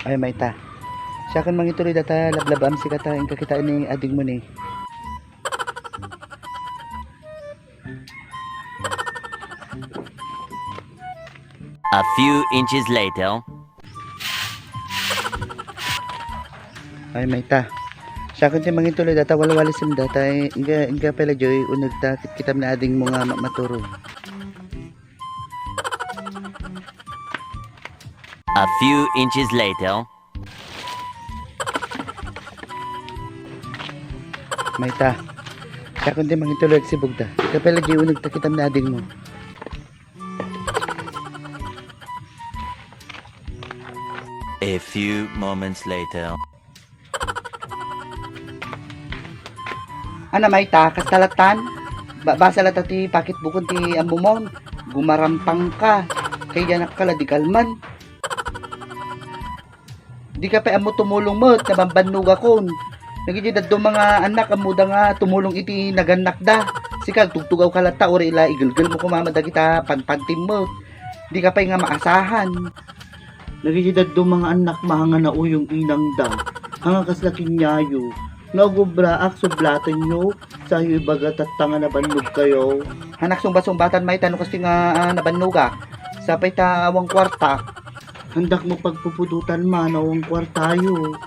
Ay may ta. Siya kan mangituloy data lablabam si kata ang kakitaan ni ading mo ni. A few inches later. Ay may ta. Siya kan ti mangituloy data walawali sim data inga pala joy unag ta kitam na ading mo nga maturo. A few inches later. May ta. Siya kan ti mangituloy si bugda. Ika pala joy unag ta kitam na ading mo. A few moments later. Ana may ta kastalatan. Basa lata ti pakit bukon ti amumon. Gumarampang ka. Kaya nakkaladikalman. Di ka pa amo tumulong mo, nabambannog akon. Nagigidad do mga anak, amuda nga tumulong iti naganak da. Sikal, tugtugaw ka lata, ori ila, igilgal mo kumamada kita, panpantim mo. Di ka pa nga maasahan. Nagigidad do mga anak, mahanga na uyong inang da. Hanga kaslaking nyayo. Nagubra ak sublatan nyo, sa iyo ibagat at tanga nabannog kayo. Hanak sumbat-sumbatan may tanong kasi nga nabannoga. Sapay ta awang kwarta. Handak mo pagpupudutan man awang kwartayo.